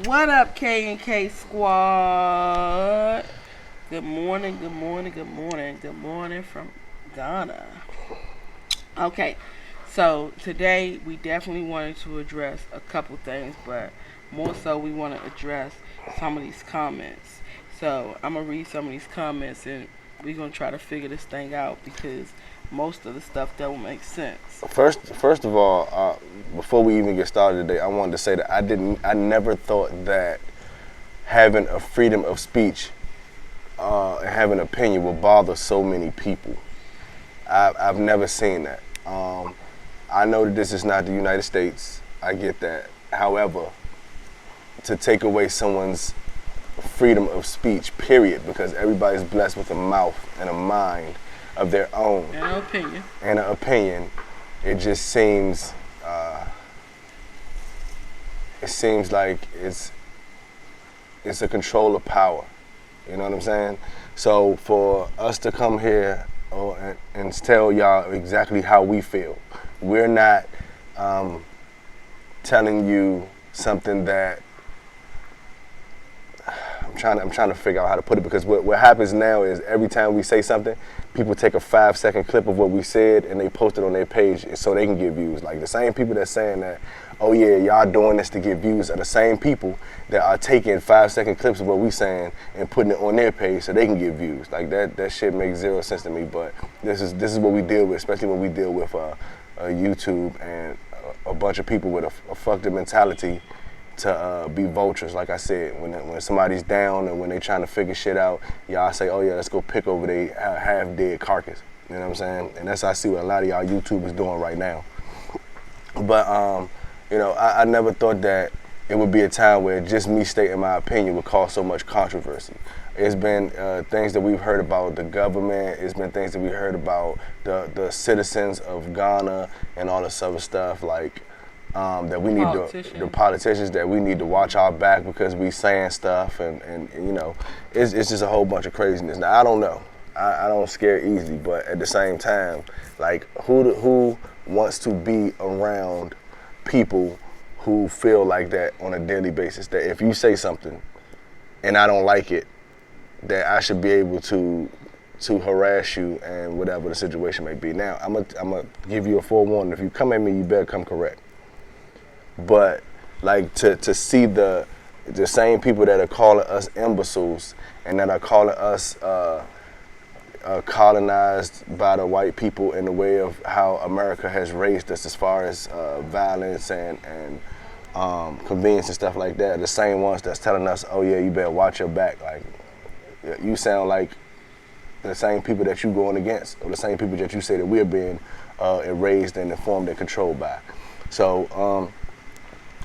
What up, K and K squad? Good morning, good morning, good morning, good morning from Ghana. Okay, so today we definitely wanted to address a couple things, but more so we want to address some of these comments. So I'm gonna read some of these comments and we're gonna try to figure this thing out because most of the stuff don't make sense. First of all, before we even get started today, I wanted to say that I never thought that having a freedom of speech and having an opinion would bother so many people. I've never seen that. I know that this is not the United States. I get that. However, to take away someone's freedom of speech, period, because everybody's blessed with a mouth and a mind of their own And an opinion. it just seems like it's a control of power. You know what I'm saying? So for us to come here and tell y'all exactly how we feel, we're not telling you something that I'm trying to figure out how to put it, because what happens now is every time we say something, people take a 5-second clip of what we said and they post it on their page so they can get views. Like the same people that's saying that, oh yeah, y'all doing this to get views, are the same people that are taking 5-second clips of what we saying and putting it on their page so they can get views. Like that shit makes zero sense to me. But this is what we deal with, especially when we deal with YouTube and a bunch of people with a fucked up mentality to be vultures. Like I said, when somebody's down and when they trying to figure shit out, y'all say, oh yeah, let's go pick over their half-dead carcass. You know what I'm saying? And that's I see what a lot of y'all YouTubers doing right now. But I never thought that it would be a time where just me stating my opinion would cause so much controversy. It's been things that we've heard about the government. It's been things that we heard about the citizens of Ghana and all this other stuff, like that we need the politicians, that we need to watch our back because we saying stuff, and it's just a whole bunch of craziness. Now I don't know, I don't scare easily, but at the same time, like who wants to be around people who feel like that on a daily basis, that if you say something and I don't like it, that I should be able to harass you and whatever the situation may be. Now I'm gonna give you a forewarning. If you come at me, you better come correct. But like to see the same people that are calling us imbeciles and that are calling us colonized by the white people in the way of how America has raised us as far as violence and convenience and stuff like that, the same ones that's telling us, oh yeah, you better watch your back. Like you sound like the same people that you going against, or the same people that you say that we're being raised and informed and controlled by. So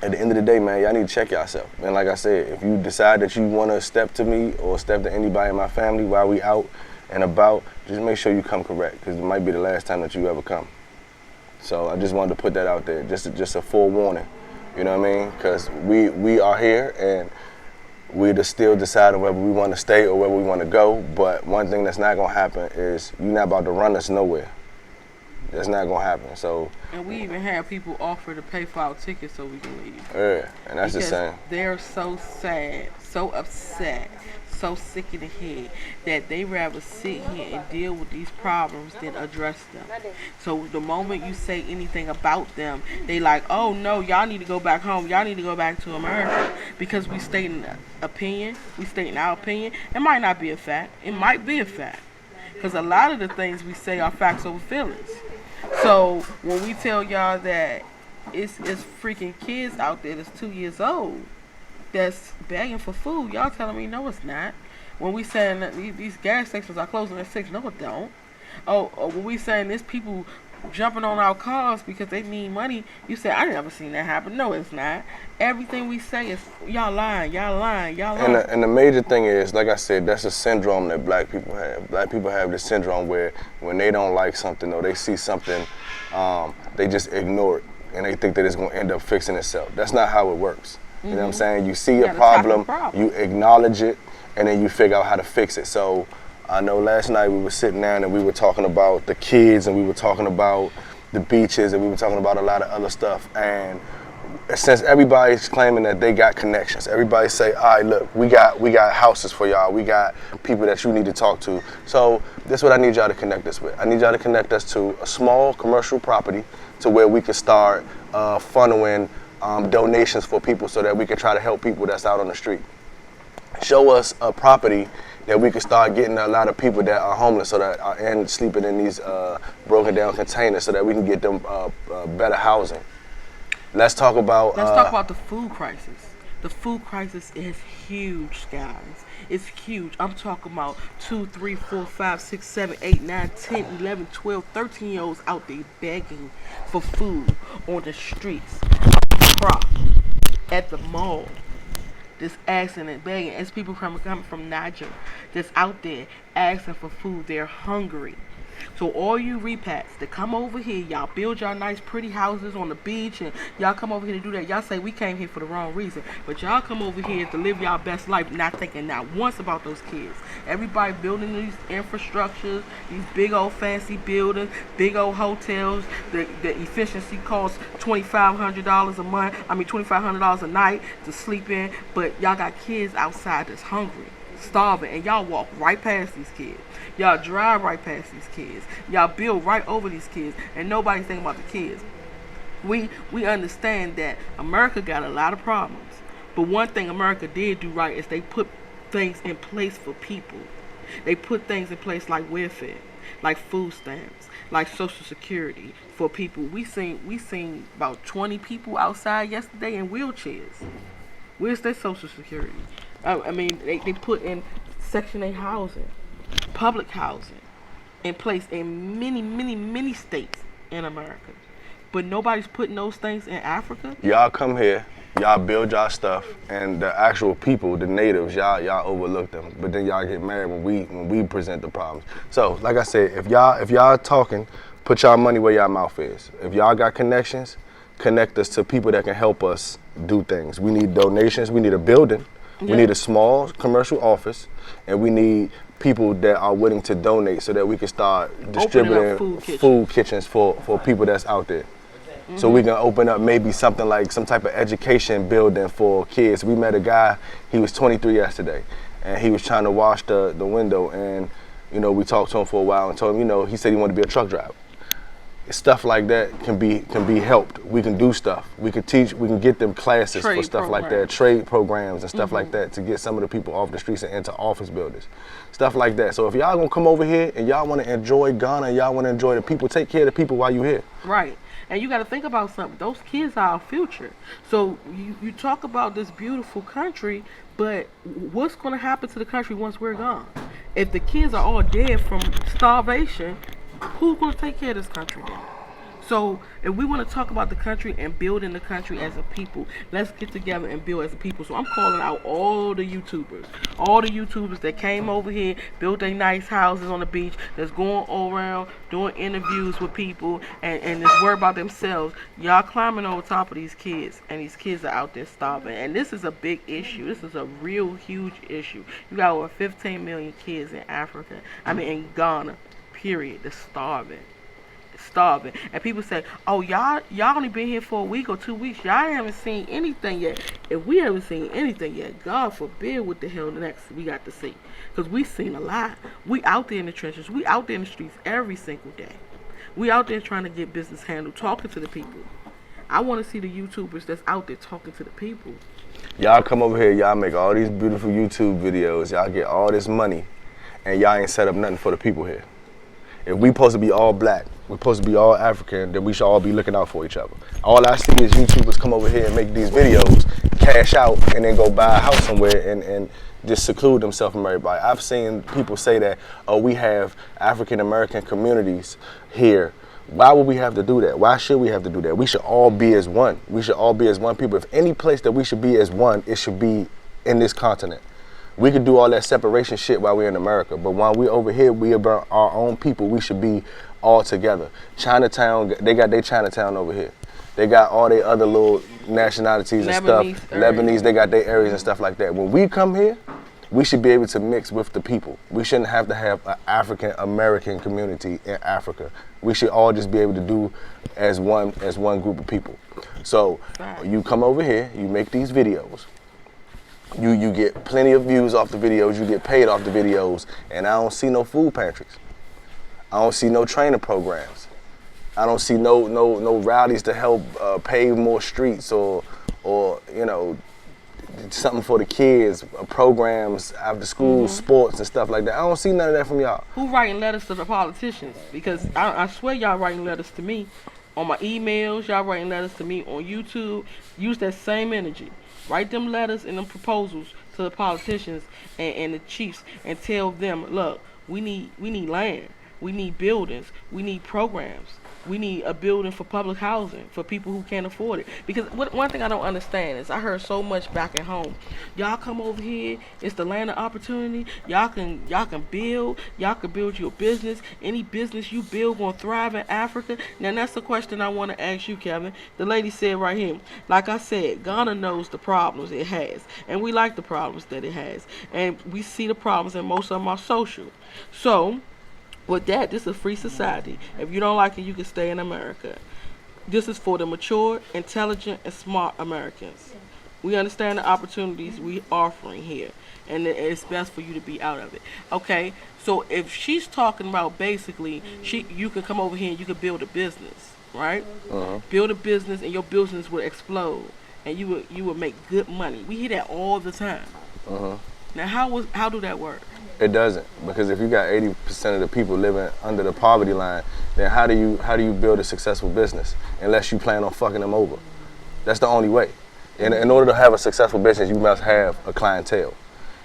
at the end of the day, man, y'all need to check yourself. And like I said, if you decide that you want to step to me or step to anybody in my family while we out and about, just make sure you come correct, because it might be the last time that you ever come. So I just wanted to put that out there, just a forewarning. You know what I mean? Because we are here and we're still deciding whether we want to stay or where we want to go. But one thing that's not going to happen is you're not about to run us nowhere. That's not going to happen. So. And we even have people offer to pay for our tickets so we can leave. Yeah, and that's the same. They're so sad, so upset, so sick in the head that they rather sit here and deal with these problems than address them. So the moment you say anything about them, they like, oh no, y'all need to go back home. Y'all need to go back to America, because we stating opinion. We stating our opinion. It might not be a fact. It might be a fact, because a lot of the things we say are facts over feelings. So when we tell y'all that it's freaking kids out there that's 2 years old that's begging for food, y'all telling me no, it's not. When we saying that these gas stations are closing at 6, no, it don't. Oh, when we saying there's people jumping on our cars because they need money, you say I never seen that happen. No, it's not. Everything we say is y'all lying. And the major thing is, like I said, that's a syndrome that black people have. Black people have this syndrome where when they don't like something or they see something, they just ignore it and they think that it's going to end up fixing itself. That's not how it works. You know what I'm saying? You see a problem, you acknowledge it, and then you figure out how to fix it. So I know last night we were sitting down and we were talking about the kids and we were talking about the beaches and we were talking about a lot of other stuff. And since everybody's claiming that they got connections, everybody say, all right, look, we got houses for y'all. We got people that you need to talk to. So this is what I need y'all to connect us with. I need y'all to connect us to a small commercial property to where we can start funneling donations for people so that we can try to help people that's out on the street. Show us a property that we can start getting a lot of people that are homeless so that and sleeping in these broken down containers so that we can get them better housing. Let's talk about the food crisis. The food crisis is huge, guys. It's huge. I'm talking about 2, 3, 4, 5, 6, 7, 8, 9, 10, 11, 12, 13-year-olds out there begging for food on the streets, at the mall. Just asking and begging. As people coming from Niger, just out there asking for food. They're hungry. So all you repats that come over here, y'all build y'all nice pretty houses on the beach and y'all come over here to do that. Y'all say we came here for the wrong reason. But y'all come over here to live y'all best life, not thinking not once about those kids. Everybody building these infrastructures, these big old fancy buildings, big old hotels. The efficiency costs $2,500 a month. $2,500 a night to sleep in. But y'all got kids outside that's hungry, starving, and y'all walk right past these kids. Y'all drive right past these kids. Y'all build right over these kids, and nobody's thinking about the kids. We understand that America got a lot of problems, but one thing America did do right is they put things in place for people. They put things in place like welfare, like food stamps, like Social Security for people. We seen about 20 people outside yesterday in wheelchairs. Where's their Social Security? They put in Section 8 housing, public housing in place in many states in America. But nobody's putting those things in Africa. Y'all come here, y'all build y'all stuff, and the actual people, the natives, y'all overlook them. But then y'all get mad when we present the problems. So, like I said, if y'all talking, put y'all money where y'all mouth is. If y'all got connections, connect us to people that can help us do things. We need donations. We need a building. Yeah. We need a small commercial office, and we need people that are willing to donate so that we can start distributing food kitchens for people that's out there. Mm-hmm. So we can open up maybe something like some type of education building for kids. We met a guy, he was 23 yesterday, and he was trying to wash the window, and we talked to him for a while and told him, he said he wanted to be a truck driver. Stuff like that can be helped. We can do stuff. We can teach. We can get them classes for stuff like that, trade programs and stuff like that to get some of the people off the streets and into office buildings, stuff like that. So if y'all gonna come over here and y'all want to enjoy Ghana, y'all want to enjoy the people, take care of the people while you here. Right. And you got to think about something. Those kids are our future. So you talk about this beautiful country, but what's going to happen to the country once we're gone? If the kids are all dead from starvation, who's going to take care of this country then? So if we want to talk about the country and building the country as a people, let's get together and build as a people. So I'm calling out all the YouTubers that came over here, built their nice houses on the beach, that's going all around doing interviews with people and just worry about themselves. Y'all climbing over top of these kids, and these kids are out there starving. And this is a big issue. This is a real huge issue. You got over 15 million kids in Africa, in Ghana, period, that's starving. And people say, oh, y'all only been here for a week or 2 weeks. Y'all haven't seen anything yet. If we haven't seen anything yet, God forbid what the hell next we got to see. Because we seen a lot. We out there in the trenches. We out there in the streets every single day. We out there trying to get business handled, talking to the people. I want to see the YouTubers that's out there talking to the people. Y'all come over here, y'all make all these beautiful YouTube videos. Y'all get all this money, and y'all ain't set up nothing for the people here. If we supposed to be all black, we're supposed to be all African, then we should all be looking out for each other. All I see is YouTubers come over here and make these videos, cash out, and then go buy a house somewhere and just seclude themselves from everybody. I've seen people say that, oh, we have African American communities here. Why would we have to do that? Why should we have to do that? We should all be as one. We should all be as one people. If any place that we should be as one, it should be in this continent. We could do all that separation shit while we're in America, but while we're over here, we are our own people. We should be all together. Chinatown, they got their Chinatown over here. They got all their other little nationalities and stuff. Lebanese, they got their areas and stuff like that. When we come here, we should be able to mix with the people. We shouldn't have to have an African American community in Africa. We should all just be able to do as one group of people. So you come over here, you make these videos. You get plenty of views off the videos, you get paid off the videos, and I don't see no food pantries. I don't see no training programs. I don't see no rallies to help pave more streets or you know, something for the kids, programs after school, sports and stuff like that. I don't see none of that from y'all. Who writing letters to the politicians? Because I swear y'all writing letters to me on my emails. Y'all writing letters to me on YouTube. Use that same energy. Write them letters and them proposals to the politicians and the chiefs and tell them, look, we need land. We need buildings. We need programs. We need a building for public housing for people who can't afford it. Because one thing I don't understand is I heard so much back at home. Y'all come over here. It's the land of opportunity. Y'all can build. Y'all can build your business. Any business you build gonna thrive in Africa. Now that's the question I want to ask you, Kevin. The lady said right here. Like I said, Ghana knows the problems it has, and we like the problems that it has, and we see the problems, and most of them are social. So. With that, this is a free society. If you don't like it, you can stay in America. This is for the mature, intelligent, and smart Americans. We understand the opportunities we offering here, and it's best for you to be out of it. Okay, so if she's talking about basically, you can come over here and you can build a business, right? Build a business, and your business will explode, and you would make good money. We hear that all the time. Now, how do that work? It doesn't, because if you got 80% of the people living under the poverty line, then how do you build a successful business unless you plan on fucking them over? That's the only way. In order to have a successful business, you must have a clientele.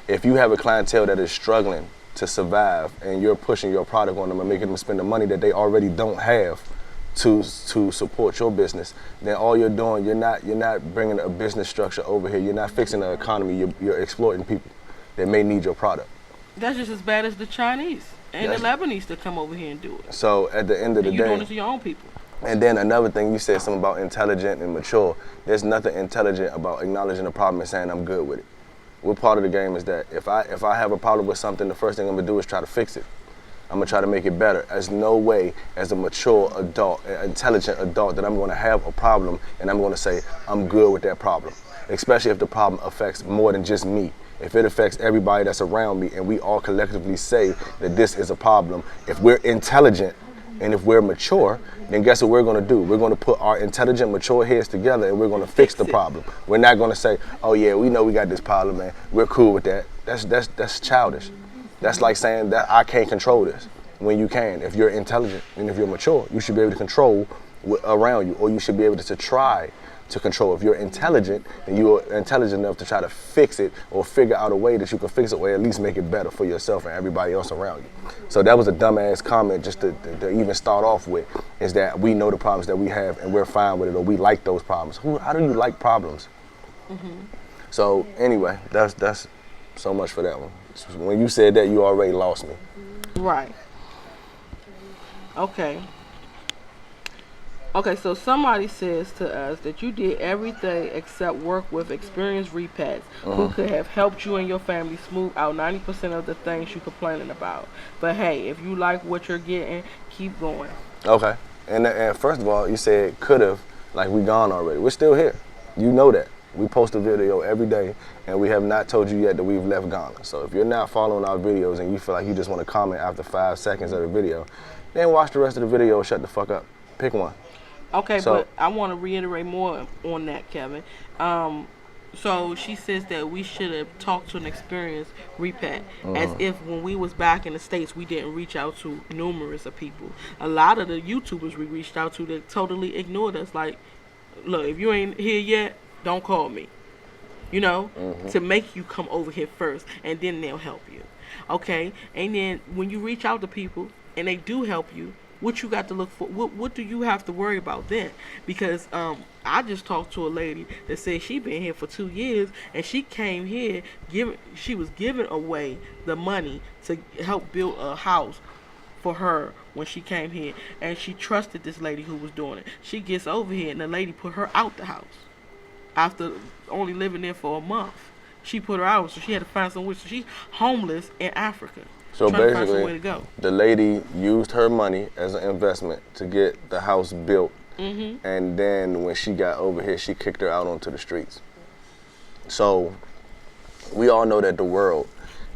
If you have a clientele that is struggling to survive and you're pushing your product on them and making them spend the money that they already don't have to support your business, then all you're doing, you're not bringing a business structure over here. You're not fixing the economy. You're exploiting people that may need your product. That's just as bad as the Chinese and the Lebanese that come over here and do it. So at the end of the day, you're doing it to your own people. And then another thing, you said something about intelligent and mature. There's nothing intelligent about acknowledging the problem and saying I'm good with it. What part of the game is that if I have a problem with something, the first thing I'm gonna do is try to fix it. I'm gonna try to make it better. There's no way as a mature adult, an intelligent adult, that I'm gonna have a problem and I'm gonna say I'm good with that problem. Especially if the problem affects more than just me. If it affects everybody that's around me and we all collectively say that this is a problem, if we're intelligent and if we're mature, then guess what we're gonna do? We're gonna put our intelligent, mature heads together and we're gonna fix the problem. We're not gonna say, oh yeah, we know we got this problem, man. We're cool with that. That's childish. That's like saying that I can't control this when you can. If you're intelligent and if you're mature, you should be able to control around you, or you should be able to try to control. If you're intelligent and you're intelligent enough to try to fix it or figure out a way that you can fix it or at least make it better for yourself and everybody else around you. So that was a dumbass comment just to even start off with, is that we know the problems that we have and we're fine with it, or we like those problems. How do you like problems? So anyway, that's so much for that one. When you said that, you already lost me. Right. Okay, so somebody says to us that you did everything except work with experienced repats who could have helped you and your family smooth out 90% of the things you're complaining about. But hey, if you like what you're getting, keep going. Okay. And first of all, you said could have, like we gone already. We're still here. You know that. We post a video every day, and we have not told you yet that we've left Ghana. So if you're not following our videos and you feel like you just want to comment after 5 seconds of the video, then watch the rest of the video and shut the fuck up. Pick one. Okay, so, but I want to reiterate more on that, Kevin. So she says that we should have talked to an experienced repat, as if when we was back in the States, we didn't reach out to numerous of people. A lot of the YouTubers we reached out to, they totally ignored us. Like, look, if you ain't here yet, don't call me. You know, to make you come over here first, and then they'll help you. Okay, and then when you reach out to people and they do help you, what you got to look for? What do you have to worry about then? Because I just talked to a lady that said she been here for 2 years and she came here she was giving away the money to help build a house for her when she came here, and she trusted this lady who was doing it. She gets over here and the lady put her out the house after only living there for a month. She put her out, so she had to find somewhere. So she's homeless in Africa. So trying to find some way basically, to go. the lady used her money as an investment to get the house built, and then when she got over here, she kicked her out onto the streets. So we all know that the world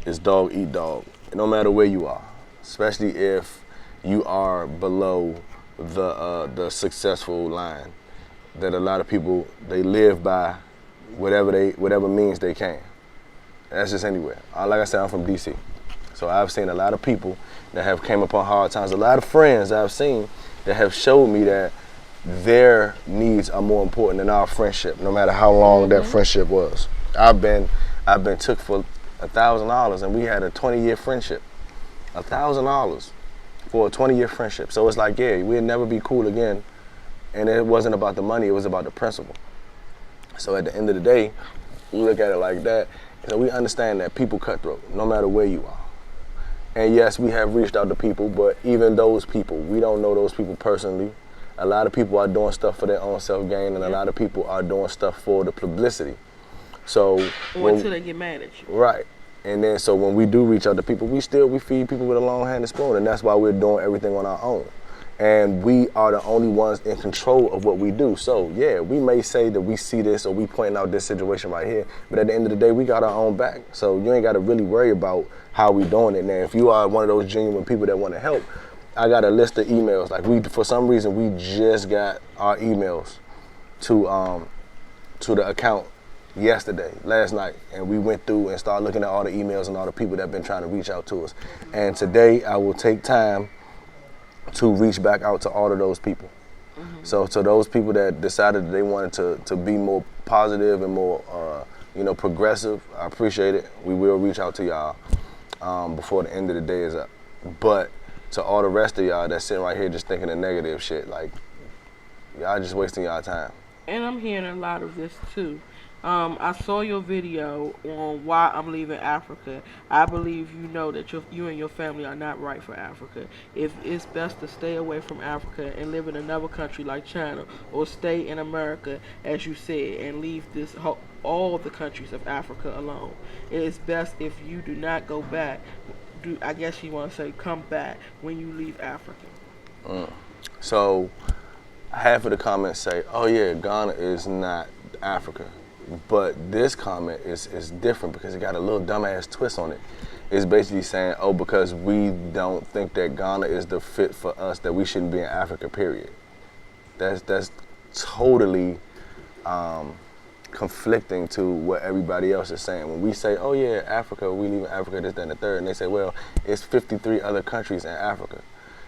is dog eat dog, no matter where you are, especially if you are below the successful line. That a lot of people, they live by whatever means they can. That's just anywhere. Like I said, I'm from DC. So I've seen a lot of people that have came upon hard times. A lot of friends I've seen that have showed me that their needs are more important than our friendship, no matter how long that friendship was. I've been took for $1,000 and we had a 20-year friendship. $1,000 for a 20-year friendship. So it's like, yeah, we'd never be cool again. And it wasn't about the money, it was about the principle. So at the end of the day, we look at it like that. So we understand that people cutthroat, no matter where you are. And yes, we have reached out to people, but even those people, we don't know those people personally. A lot of people are doing stuff for their own self-gain, and a lot of people are doing stuff for the publicity. So until they get mad at you. Right. And then so when we do reach out to people, we feed people with a long-handed spoon, and that's why we're doing everything on our own. And we are the only ones in control of what we do. So yeah, we may say that we see this or we pointing out this situation right here, but at the end of the day, we got our own back. So you ain't got to really worry about how we doing it. Now, if you are one of those genuine people that want to help, I got a list of emails. Like for some reason, we just got our emails to the account last night, and we went through and started looking at all the emails and all the people that have been trying to reach out to us. And today, I will take time to reach back out to all of those people. So to those people that decided that they wanted to be more positive and more progressive, I appreciate it. We will reach out to y'all before the end of the day is up. But to all the rest of y'all that's sitting right here just thinking of negative shit, like, y'all just wasting y'all time. And I'm hearing a lot of this too. I saw your video on why I'm leaving Africa. I believe you know that you and your family are not right for Africa. If it's best to stay away from Africa and live in another country like China, or stay in America, as you said, and leave all the countries of Africa alone. It is best if you do not go back. I guess you want to say come back when you leave Africa. So half of the comments say, oh yeah, Ghana is not Africa. But this comment is different because it got a little dumbass twist on it. It's basically saying, oh, because we don't think that Ghana is the fit for us, that we shouldn't be in Africa, period. That's totally conflicting to what everybody else is saying. When we say, oh yeah, Africa, we leave Africa, this, that, and the third, and they say, well, it's 53 other countries in Africa.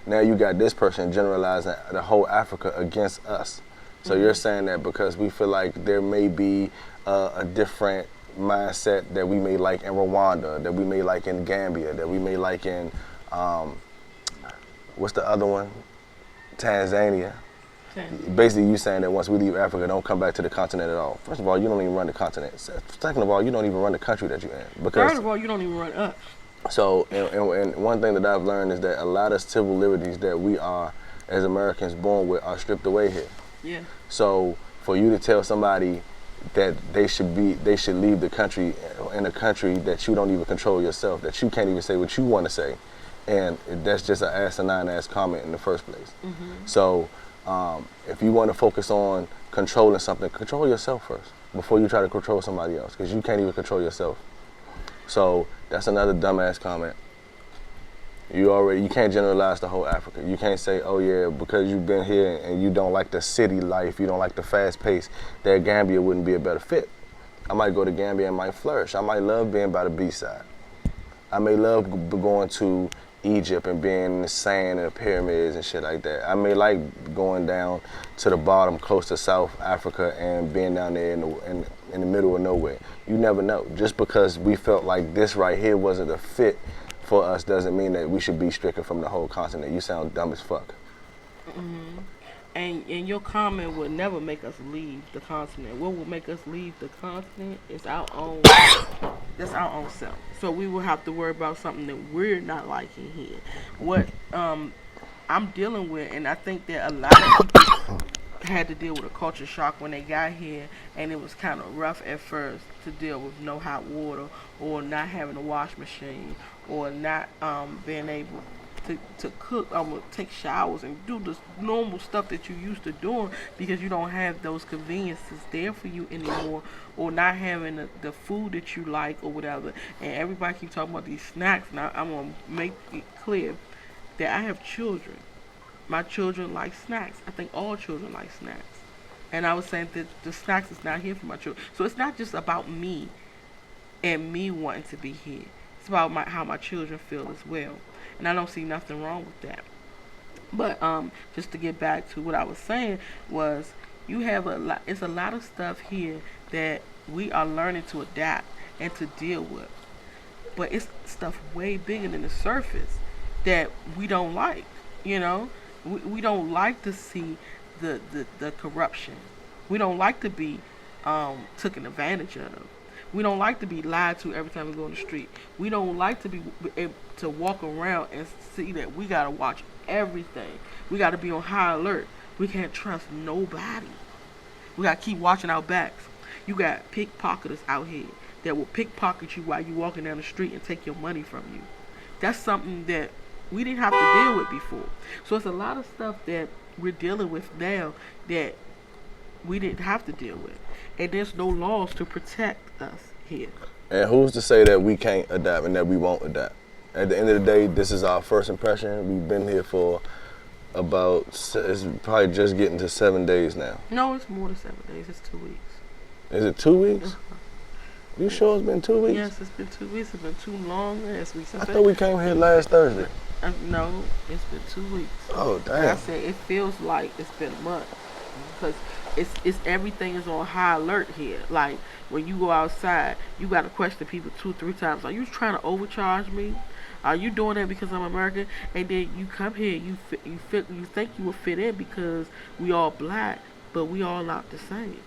Now you got this person generalizing the whole Africa against us. So you're saying that because we feel like there may be a different mindset that we may like in Rwanda, that we may like in Gambia, that we may like in, what's the other one? Tanzania. Basically, you saying that once we leave Africa, don't come back to the continent at all. First of all, you don't even run the continent. Second of all, you don't even run the country that you're in. Third of all, you don't even run us. So, and one thing that I've learned is that a lot of civil liberties that we are, as Americans, born with are stripped away here. Yeah. So for you to tell somebody that they should leave the country in a country that you don't even control yourself, that you can't even say what you want to say, and that's just an asinine ass comment in the first place. So if you want to focus on controlling something, control yourself first before you try to control somebody else, because you can't even control yourself. So that's another dumbass comment. You can't generalize the whole Africa. You can't say, oh yeah, because you've been here and you don't like the city life, you don't like the fast pace, that Gambia wouldn't be a better fit. I might go to Gambia and might flourish. I might love being by the beach side. I may love going to Egypt and being in the sand and the pyramids and shit like that. I may like going down to the bottom close to South Africa and being down there in the middle of nowhere. You never know. Just because we felt like this right here wasn't a fit for us doesn't mean that we should be stricken from the whole continent. You sound dumb as fuck. And your comment will never make us leave the continent. What will make us leave the continent is our own. That's our own self. So we will have to worry about something that we're not liking here. What I'm dealing with, and I think that a lot of people had to deal with a culture shock when they got here, and it was kind of rough at first to deal with no hot water, or not having a wash machine, or not being able to cook, take showers and do the normal stuff that you used to doing, because you don't have those conveniences there for you anymore, or not having the food that you like or whatever. And everybody keep talking about these snacks. Now I'm gonna make it clear that I have children. My children like snacks. I think all children like snacks. And I was saying that the snacks is not here for my children. So it's not just about me and me wanting to be here. It's about how my children feel as well. And I don't see nothing wrong with that. But just to get back to what I was saying was, you have a lot. It's a lot of stuff here that we are learning to adapt and to deal with. But it's stuff way bigger than the surface that we don't like. You know, we don't like to see the corruption. We don't like to be taken advantage of. We don't like to be lied to every time we go on the street. We don't like to be able to walk around and see that we gotta watch everything. We gotta be on high alert. We can't trust nobody. We gotta keep watching our backs. You got pickpocketers out here that will pickpocket you while you're walking down the street and take your money from you. That's something that we didn't have to deal with before. So it's a lot of stuff that we're dealing with now that we didn't have to deal with. And there's no laws to protect us here. And who's to say that we can't adapt and that we won't adapt? At the end of the day, this is our first impression. We've been here for about, it's probably just getting to 7 days now. No, it's more than 7 days. It's 2 weeks. Is it 2 weeks? You sure it's been 2 weeks? Yes, it's been 2 weeks. It's been too long last week. I thought we came here last Thursday. No, it's been 2 weeks. Oh, damn. Like I said, it feels like it's been a month. Because it's everything is on high alert here. Like, when you go outside, you got to question people 2-3 times. Are you trying to overcharge me? Are you doing that because I'm American? And then you come here, you think you will fit in because we all black, but we all not the same.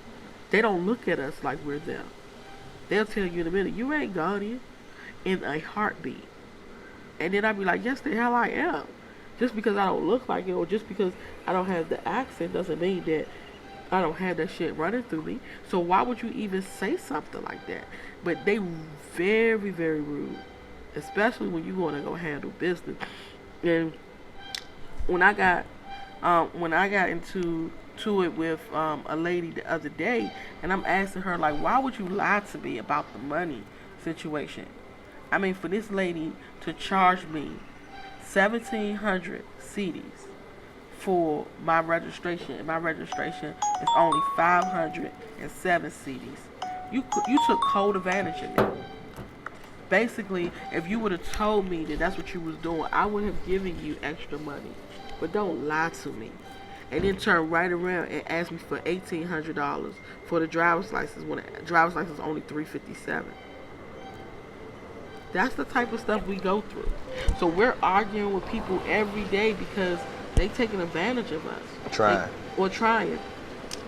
They don't look at us like we're them. They'll tell you in a minute, you ain't Ghanaian, in a heartbeat. And then I'd be like, yes, the hell I am. Just because I don't look like it, or just because I don't have the accent, doesn't mean that I don't have that shit running through me. So why would you even say something like that? But they very, very rude, especially when you want to go handle business. And when I got into it with a lady the other day, and I'm asking her, like, why would you lie to me about the money situation? I mean, for this lady to charge me 1,700 CDs for my registration, and my registration is only 507 CDs. You took cold advantage of me. Basically, if you would have told me that that's what you was doing, I would have given you extra money. But don't lie to me. And then turn right around and ask me for $1,800 for the driver's license when the driver's license is only $357. That's the type of stuff we go through. So we're arguing with people every day because they taking advantage of us. Trying.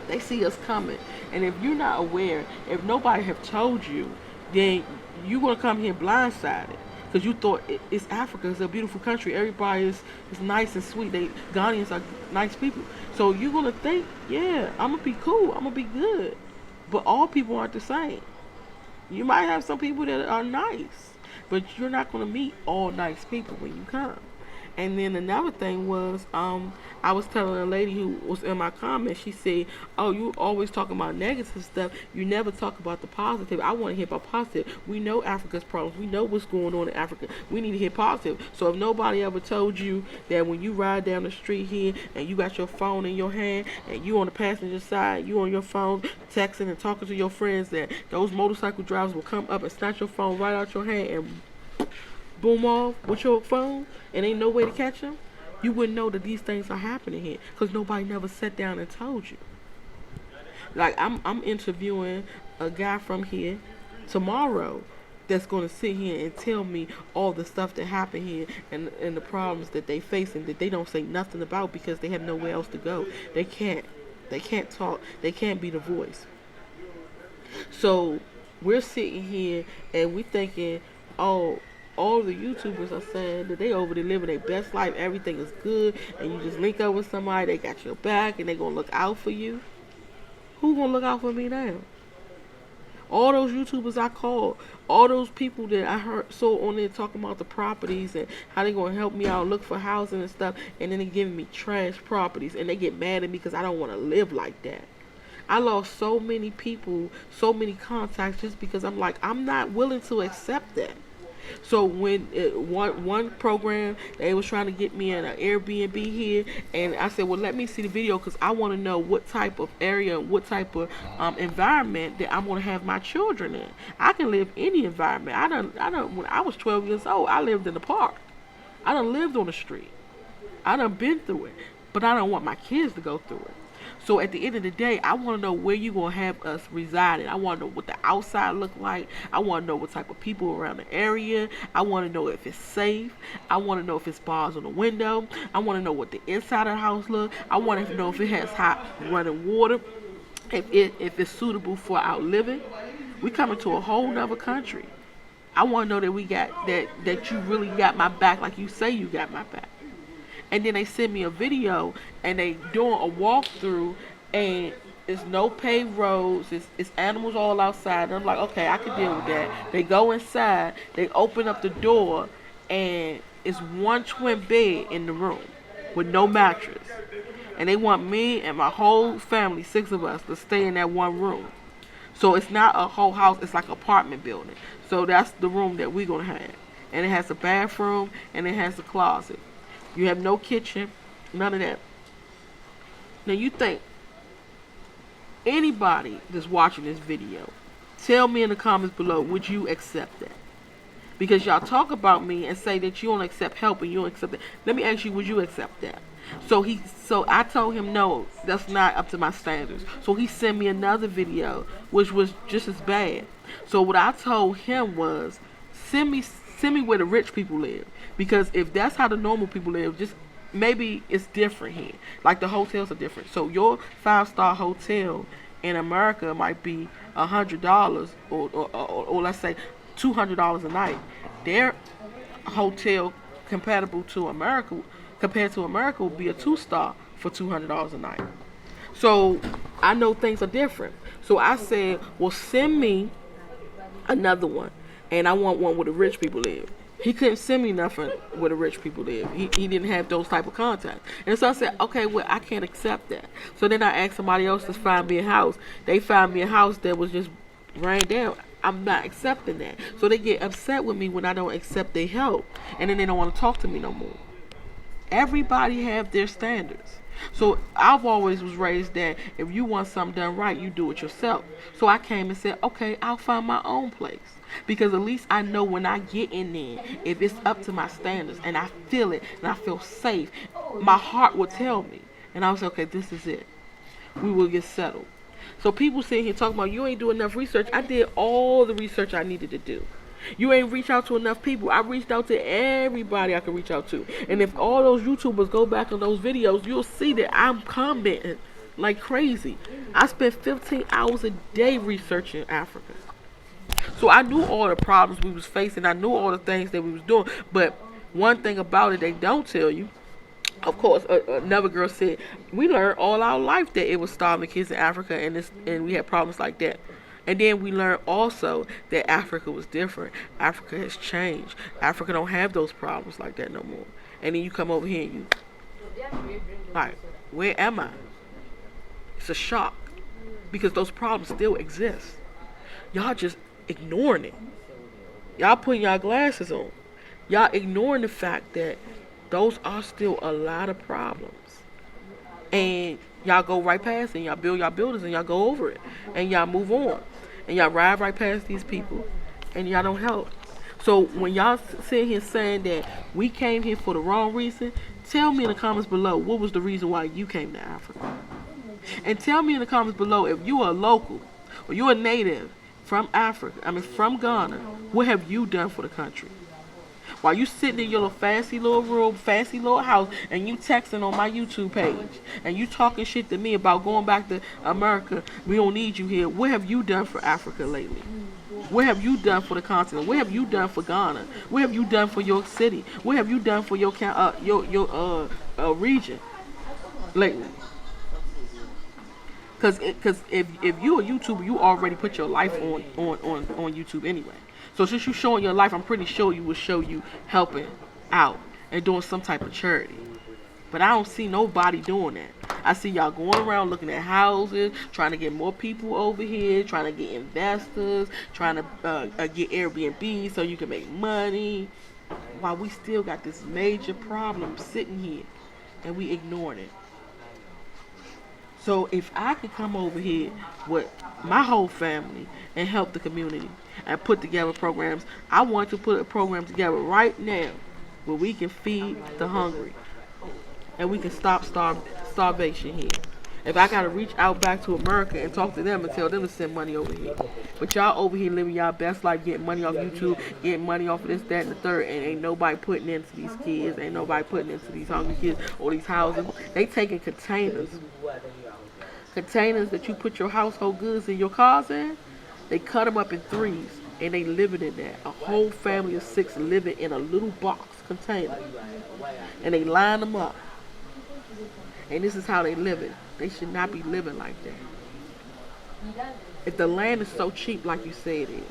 They see us coming. And if you're not aware, if nobody have told you, then you're going to come here blindsided. Because you thought it's Africa, it's a beautiful country. Everybody is nice and sweet. Ghanaians are nice people. So you're going to think, yeah, I'm going to be cool. I'm going to be good. But all people aren't the same. You might have some people that are nice. But you're not going to meet all nice people when you come. And then another thing was, I was telling a lady who was in my comments, she said, oh, you always talking about negative stuff. You never talk about the positive. I want to hear about positive. We know Africa's problems. We know what's going on in Africa. We need to hear positive. So if nobody ever told you that when you ride down the street here and you got your phone in your hand and you on the passenger side, you on your phone texting and talking to your friends, that those motorcycle drivers will come up and snatch your phone right out your hand and boom off with your phone, and ain't no way to catch them, you wouldn't know that these things are happening here because nobody never sat down and told you. Like, I'm interviewing a guy from here tomorrow that's going to sit here and tell me all the stuff that happened here and the problems that they face and that they don't say nothing about because they have nowhere else to go. They can't talk. They can't be the voice. So we're sitting here and we thinking, oh, all the YouTubers are saying that they over there living their best life, everything is good, and you just link up with somebody, they got your back, and they gonna look out for you. Who gonna look out for me now? All those YouTubers I called, all those people that I heard saw on there talking about the properties and how they gonna help me out, look for housing and stuff, and then they giving me trash properties, and they get mad at me because I don't want to live like that. I lost so many people, so many contacts just because I'm like, I'm not willing to accept that. So when one program, they was trying to get me in an Airbnb here, and I said, well, let me see the video because I want to know what type of area, what type of environment that I'm going to have my children in. I can live any environment. I done. When I was 12 years old, I lived in the park. I done lived on the street. I done been through it, but I don't want my kids to go through it. So at the end of the day, I want to know where you going to have us residing. I want to know what the outside look like. I want to know what type of people around the area. I want to know if it's safe. I want to know if it's bars on the window. I want to know what the inside of the house look. I want to know if it has hot running water. If it's suitable for our living. We coming to a whole nother country. I want to know that we got that you really got my back like you say you got my back. And then they send me a video and they doing a walkthrough and it's no paved roads, it's animals all outside. And I'm like, okay, I can deal with that. They go inside, they open up the door, and it's one twin bed in the room with no mattress. And they want me and my whole family, 6 of us, to stay in that one room. So it's not a whole house, it's like an apartment building. So that's the room that we're going to have. And it has a bathroom and it has a closet. You have no kitchen, none of that. Now you think, anybody that's watching this video, tell me in the comments below, would you accept that? Because y'all talk about me and say that you don't accept help and you don't accept that. Let me ask you, would you accept that? So I told him, no, that's not up to my standards. So he sent me another video, which was just as bad. So what I told him was, send me where the rich people live. Because if that's how the normal people live, just maybe it's different here. Like the hotels are different. So your 5-star hotel in America might be $100 or let's say $200 a night. Their hotel compared to America would be a 2-star for $200 a night. So I know things are different. So I said, well, send me another one. And I want one where the rich people live. He couldn't send me nothing where the rich people live. He didn't have those type of contacts. And so I said, okay, well, I can't accept that. So then I asked somebody else to find me a house. They found me a house that was just ran down. I'm not accepting that. So they get upset with me when I don't accept their help. And then they don't want to talk to me no more. Everybody have their standards. So I've always was raised that if you want something done right, you do it yourself. So I came and said, okay, I'll find my own place. Because at least I know when I get in there, if it's up to my standards and I feel it and I feel safe, my heart will tell me. And I was like, okay, this is it. We will get settled. So people sitting here talking about you ain't doing enough research. I did all the research I needed to do. You ain't reach out to enough people. I reached out to everybody I could reach out to. And if all those YouTubers go back on those videos, you'll see that I'm commenting like crazy. I spent 15 hours a day researching Africa. So I knew all the problems we was facing. I knew all the things that we was doing. But one thing about it they don't tell you, of course, another girl said, we learned all our life that it was starving kids in Africa and we had problems like that. And then we learned also that Africa was different. Africa has changed. Africa don't have those problems like that no more. And then you come over here and you, like, where am I? It's a shock. Because those problems still exist. Y'all just ignoring it. Y'all putting y'all glasses on. Y'all ignoring the fact that those are still a lot of problems. And y'all go right past it and y'all build y'all buildings and y'all go over it. And y'all move on. And y'all ride right past these people and y'all don't help. So when y'all sit here saying that we came here for the wrong reason, tell me in the comments below what was the reason why you came to Africa. And tell me in the comments below if you are a local or you're a native from Africa, from Ghana, what have you done for the country? while you sitting in your little fancy little room, fancy little house, and you texting on my YouTube page, and you talking shit to me about going back to America. We don't need you here. What have you done for Africa lately? What have you done for the continent? What have you done for Ghana? What have you done for your city? What have you done for your region lately? Because if you're a YouTuber, you already put your life on YouTube anyway. So since you showing your life, I'm pretty sure you will show you helping out and doing some type of charity. But I don't see nobody doing that. I see y'all going around looking at houses, trying to get more people over here, trying to get investors, trying to get Airbnb so you can make money. While we still got this major problem sitting here and we ignoring it. So if I could come over here with my whole family and help the community and put together programs, I want to put a program together right now where we can feed the hungry and we can stop starvation here. If I gotta reach out back to America and talk to them and tell them to send money over here. But y'all over here living y'all best life, getting money off YouTube, getting money off of this, that, and the third, and ain't nobody putting into these kids, ain't nobody putting into these hungry kids or these houses. They taking containers that you put your household goods in your cars in, they cut them up in threes and they living in that. A whole family of 6 living in a little box container. And they line them up. And this is how they living. They should not be living like that. If the land is so cheap like you say it is,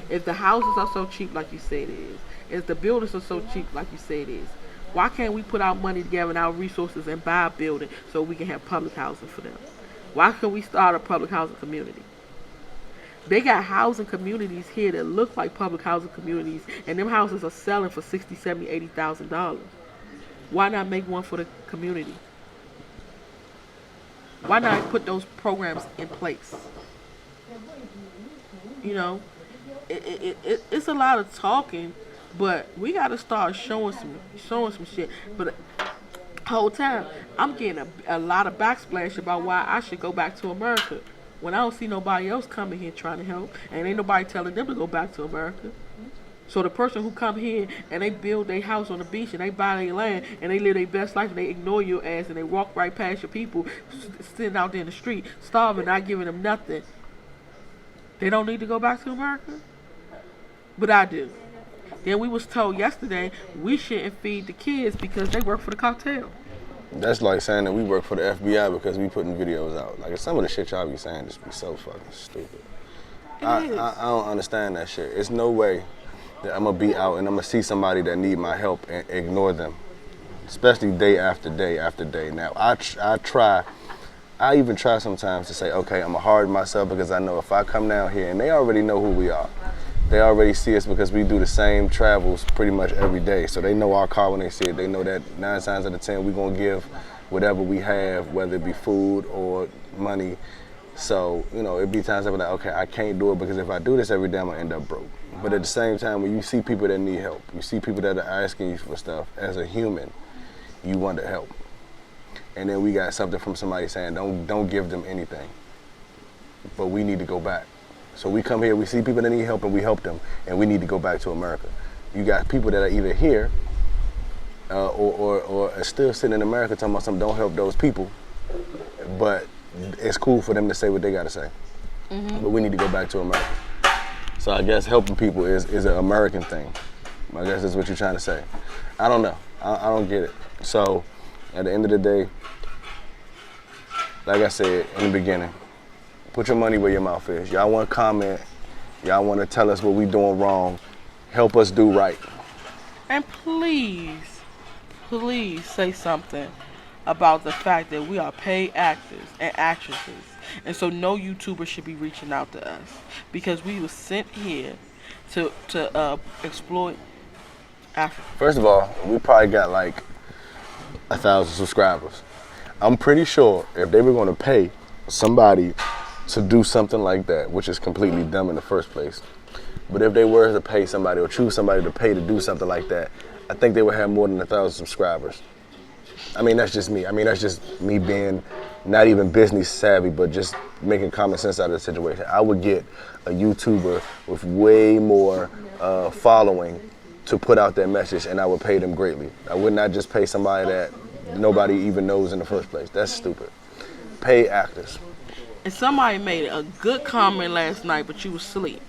if the houses are so cheap like you say it is, if the buildings are so cheap like you say it is, why can't we put our money together and our resources and buy a building so we can have public housing for them? Why can't we start a public housing community? They got housing communities here that look like public housing communities, and them houses are selling for $60,000, $70,000, $80,000. Why not make one for the community? Why not put those programs in place? You know, it's a lot of talking, but we got to start showing some shit. But whole time, I'm getting a lot of backsplash about why I should go back to America when I don't see nobody else coming here trying to help, and ain't nobody telling them to go back to America. So the person who come here and they build their house on the beach and they buy their land and they live their best life and they ignore your ass and they walk right past your people sitting out there in the street, starving, not giving them nothing, they don't need to go back to America? But I do. Then we was told yesterday we shouldn't feed the kids because they work for the cartel. That's like saying that we work for the FBI because we putting videos out. Like some of the shit y'all be saying just be so fucking stupid. I don't understand that shit. It's no way that I'm gonna be out and I'm gonna see somebody that need my help and ignore them, especially day after day after day. Now I even try sometimes to say, okay, I'm gonna harden myself because I know if I come down here and they already know who we are. They already see us because we do the same travels pretty much every day. So they know our car when they see it. They know that 9 times out of 10 we're gonna give whatever we have, whether it be food or money. So, you know, it'd be times I'm like, okay, I can't do it because if I do this every day, I'm gonna end up broke. But at the same time, when you see people that need help, you see people that are asking you for stuff, as a human, you want to help. And then we got something from somebody saying, don't give them anything. But we need to go back. So we come here, we see people that need help and we help them, and we need to go back to America. You got people that are either here or are still sitting in America talking about something, don't help those people, but it's cool for them to say what they got to say. Mm-hmm. But we need to go back to America. So I guess helping people is an American thing. I guess that's what you're trying to say. I don't know. I don't get it. So at the end of the day, like I said in the beginning, put your money where your mouth is. Y'all want to comment. Y'all want to tell us what we doing wrong. Help us do right. And please say something about the fact that we are paid actors and actresses. And so no YouTuber should be reaching out to us because we were sent here to exploit Africa. First of all, we probably got like 1,000 subscribers. I'm pretty sure if they were going to pay somebody to do something like that, which is completely dumb in the first place, but if they were to pay somebody or choose somebody to pay to do something like that, I think they would have more than 1,000 subscribers. I mean, that's just me. I mean, that's just me being not even business savvy, but just making common sense out of the situation. I would get a YouTuber with way more following to put out that message, and I would pay them greatly. I would not just pay somebody that nobody even knows in the first place. That's stupid. Pay actors. And somebody made a good comment last night, but you was asleep.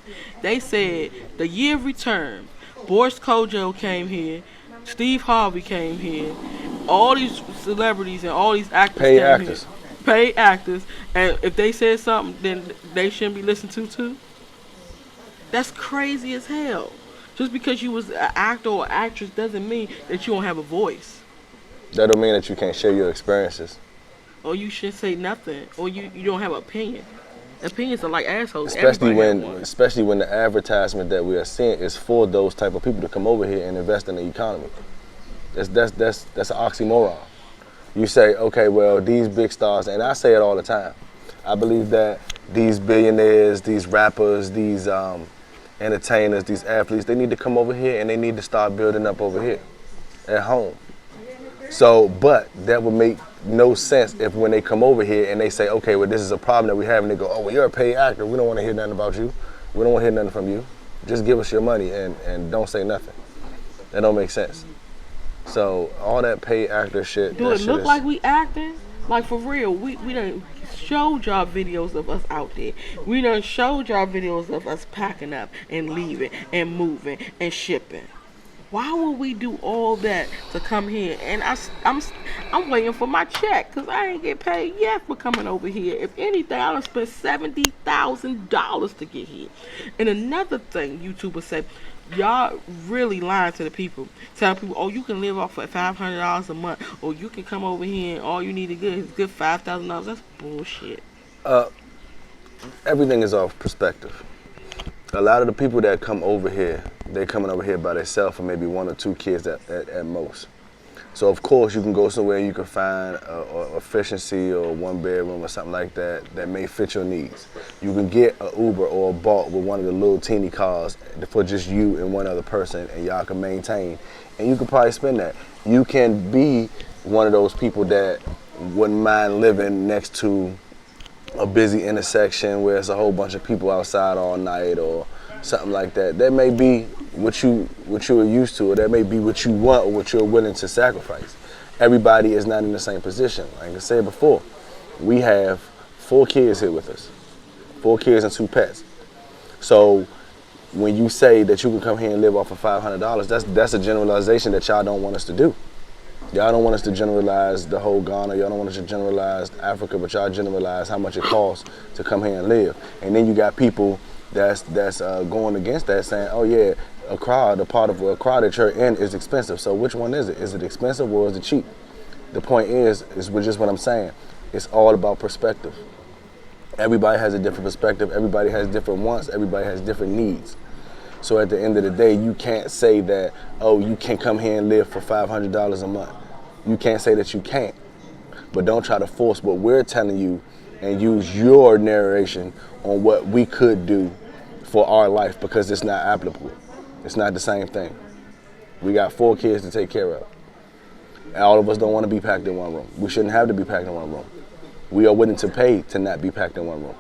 They said the year returned. Boris Kojo came here. Steve Harvey came here. All these celebrities and all these actors Pay came actors. here. Pay actors. And if they said something, then they shouldn't be listened to too. That's crazy as hell. Just because you was an actor or actress doesn't mean that you don't have a voice. That don't mean that you can't share your experiences. Or you shouldn't say nothing. Or you don't have an opinion. Opinions are like assholes. Especially Everybody has one. especially when the advertisement that we are seeing is for those type of people to come over here and invest in the economy. That's an oxymoron. You say, okay, well, these big stars, and I say it all the time. I believe that these billionaires, these rappers, these entertainers, these athletes, they need to come over here and they need to start building up over here at home. So, but that would make no sense if when they come over here and they say, okay, well, this is a problem that we have, and they go, oh, well, you're a paid actor. We don't want to hear nothing about you. We don't want to hear nothing from you. Just give us your money and don't say nothing. That don't make sense. So all that paid actor shit. Do it look like we acting? Like for real, we done showed y'all videos of us out there. We done showed y'all videos of us packing up and leaving and moving and shipping. Why would we do all that to come here? And I'm waiting for my check because I ain't get paid yet for coming over here. If anything, I done spent $70,000 to get here. And another thing YouTubers say, y'all really lying to the people. Telling people, oh, you can live off of $500 a month, or you can come over here and all you need is good $5,000. That's bullshit. Everything is off perspective. A lot of the people that come over here, they're coming over here by themselves and maybe one or two kids at most. So of course you can go somewhere and you can find a efficiency or one bedroom or something like that that may fit your needs. You can get an Uber or a Bolt with one of the little teeny cars for just you and one other person, and y'all can maintain. And you can probably spend that. You can be one of those people that wouldn't mind living next to a busy intersection where it's a whole bunch of people outside all night or something like that. That may be what you are used to, or that may be what you want or what you're willing to sacrifice. Everybody is not in the same position. Like I said before, we have 4 kids here with us. 4 kids and 2 pets. So when you say that you can come here and live off of $500, that's a generalization that y'all don't want us to do. Y'all don't want us to generalize the whole Ghana. Y'all don't want us to generalize Africa, but y'all generalize how much it costs to come here and live. And then you got people that's going against that, saying, oh yeah, a part of a crowd that you're in is expensive. So which one is it? Is it expensive or is it cheap? The point is just what I'm saying. It's all about perspective. Everybody has a different perspective. Everybody has different wants. Everybody has different needs. So at the end of the day, you can't say that, oh, you can come here and live for $500 a month. You can't say that you can't. But don't try to force what we're telling you and use your narration on what we could do for our life, because it's not applicable. It's not the same thing. We got 4 kids to take care of. And all of us don't want to be packed in one room. We shouldn't have to be packed in one room. We are willing to pay to not be packed in one room.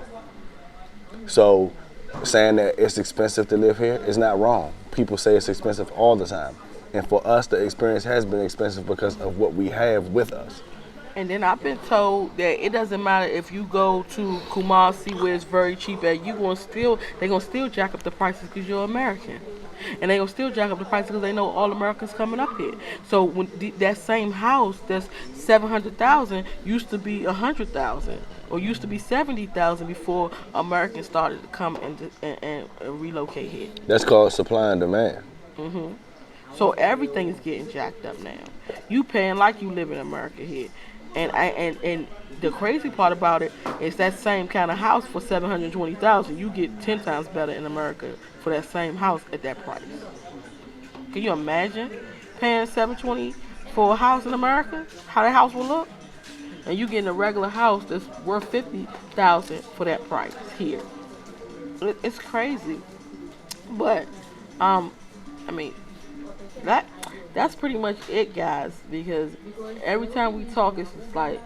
So saying that it's expensive to live here is not wrong. People say it's expensive all the time. And for us, the experience has been expensive because of what we have with us. And then I've been told that it doesn't matter if you go to Kumasi where it's very cheap at, they're gonna still jack up the prices because you're American. And they're gonna still jack up the prices because they know all Americans coming up here. So when that same house that's $700,000 used to be $100,000. Or used to be $70,000 before Americans started to come and relocate here. That's called supply and demand. hmm So everything is getting jacked up now. You paying like you live in America here, and the crazy part about it is that same kind of house for $720,000, you get 10 times better in America for that same house at that price. Can you imagine paying $720 for a house in America? How that house will look? And you getting a regular house that's worth $50,000 for that price here. It's crazy, but I mean that's pretty much it, guys. Because every time we talk, it's just like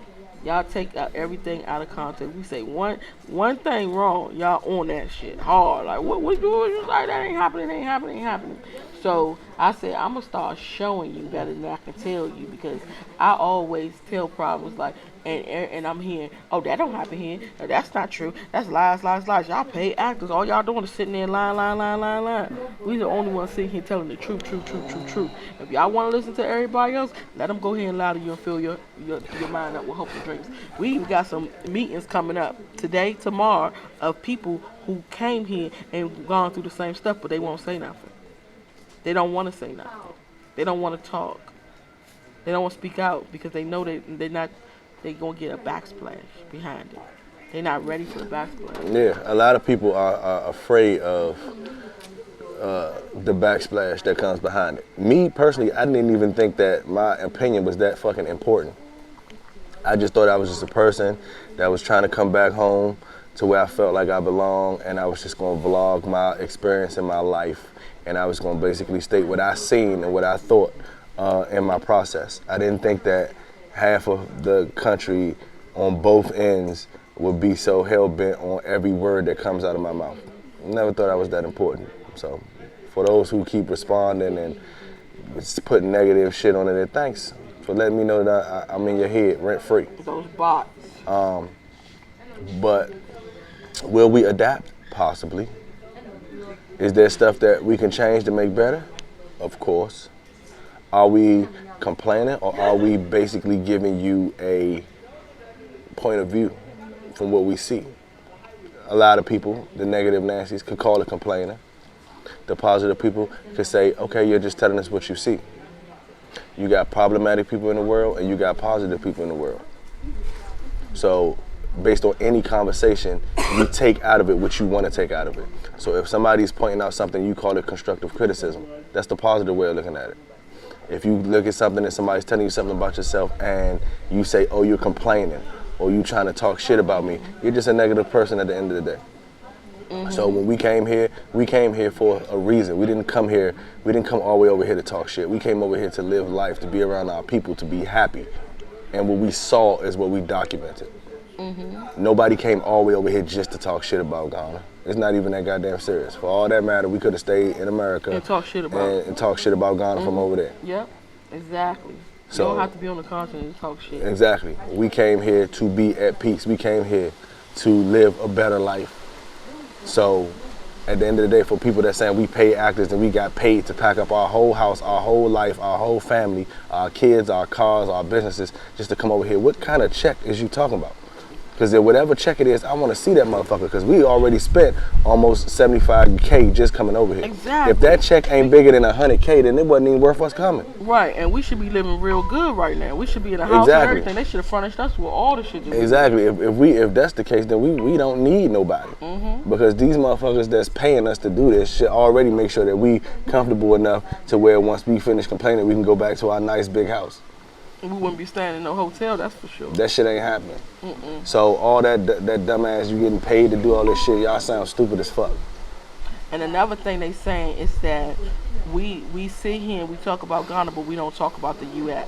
y'all take everything out of context. We say one thing wrong, y'all on that shit hard. Like what do you like? That ain't happening. So I said I'm gonna start showing you better than I can tell you, because I always tell problems like, and I'm hearing, oh, that don't happen here. No, that's not true. That's lies, lies, lies. Y'all pay actors. All y'all doing is sitting there lying, lying, lying, lying, lying. We the only ones sitting here telling the truth, truth, truth, truth, truth. If y'all want to listen to everybody else, let them go ahead and lie to you and fill your mind up with hope and dreams. We even got some meetings coming up today, tomorrow, of people who came here and gone through the same stuff, but they won't say nothing. They don't want to say nothing. They don't want to talk. They don't want to speak out because they know they're going to get a backsplash behind it. They're not ready for the backsplash. Yeah, a lot of people are afraid of the backsplash that comes behind it. Me, personally, I didn't even think that my opinion was that fucking important. I just thought I was just a person that was trying to come back home to where I felt like I belong, and I was just going to vlog my experience in my life, and I was going to basically state what I seen and what I thought in my process. I didn't think that half of the country on both ends would be so hell-bent on every word that comes out of my mouth. Never thought I was that important. So for those who keep responding and putting negative shit on it, thanks for letting me know that I'm in your head rent-free. Those bots. But will we adapt? Possibly. Is there stuff that we can change to make better? Of course. Are we complaining, or are we basically giving you a point of view from what we see? A lot of people, the negative Nancy's, could call it complaining. The positive people could say, okay, you're just telling us what you see. You got problematic people in the world, and you got positive people in the world. So based on any conversation, you take out of it what you want to take out of it. So if somebody's pointing out something, you call it constructive criticism. That's the positive way of looking at it. If you look at something and somebody's telling you something about yourself and you say, oh, you're complaining, or you trying to talk shit about me, you're just a negative person at the end of the day. Mm-hmm. So when we came here for a reason. We didn't come all the way over here to talk shit. We came over here to live life, to be around our people, to be happy. And what we saw is what we documented. Mm-hmm. Nobody came all the way over here just to talk shit about Ghana. It's not even that goddamn serious. For all that matter, we could have stayed in America and talk shit about Ghana from over there. Yep, exactly. So, you don't have to be on the continent to talk shit. Exactly. We came here to be at peace. We came here to live a better life. So at the end of the day, for people that saying we pay actors and we got paid to pack up our whole house, our whole life, our whole family, our kids, our cars, our businesses, just to come over here, what kind of check is you talking about? Because whatever check it is, I want to see that motherfucker, because we already spent almost $75K just coming over here. Exactly. If that check ain't bigger than $100K, then it wasn't even worth us coming. Right, and we should be living real good right now. We should be in a house and everything. They should have furnished us with all the shit. Exactly. If that's the case, then we don't need nobody. Mm-hmm. Because these motherfuckers that's paying us to do this should already make sure that we comfortable enough to where once we finish complaining, we can go back to our nice big house. We wouldn't be staying in no hotel, that's for sure. That shit ain't happening. Mm-mm. So all that dumbass, you getting paid to do all this shit, y'all sound stupid as fuck. And another thing they saying is that we sit here and we talk about Ghana, but we don't talk about the U.S.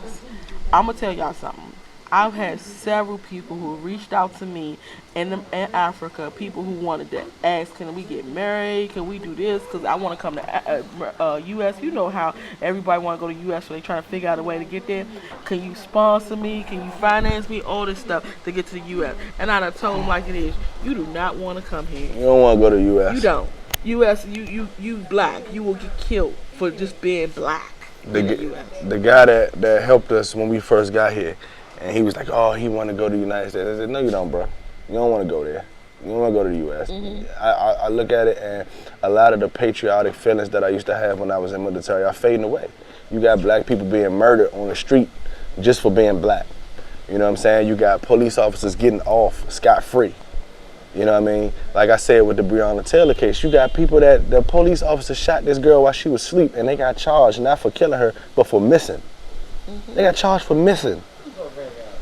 I'm going to tell y'all something. I've had several people who reached out to me in Africa, people who wanted to ask, can we get married? Can we do this? Because I want to come to U.S. You know how everybody want to go to U.S., so they trying to figure out a way to get there. Can you sponsor me? Can you finance me? All this stuff to get to the U.S. And I done told them like it is, you do not want to come here. You don't want to go to the U.S. You don't. U.S., you black. You will get killed for just being black in the U.S. The guy that helped us when we first got here, and he was like, oh, he want to go to the United States. I said, no, you don't, bro. You don't want to go there. You don't want to go to the U.S. Mm-hmm. I look at it, and a lot of the patriotic feelings that I used to have when I was in military are fading away. You got black people being murdered on the street just for being black. You know what I'm saying? You got police officers getting off scot-free. You know what I mean? Like I said with the Breonna Taylor case, you got people that the police officer shot this girl while she was asleep, and they got charged not for killing her, but for missing. Mm-hmm. They got charged for missing.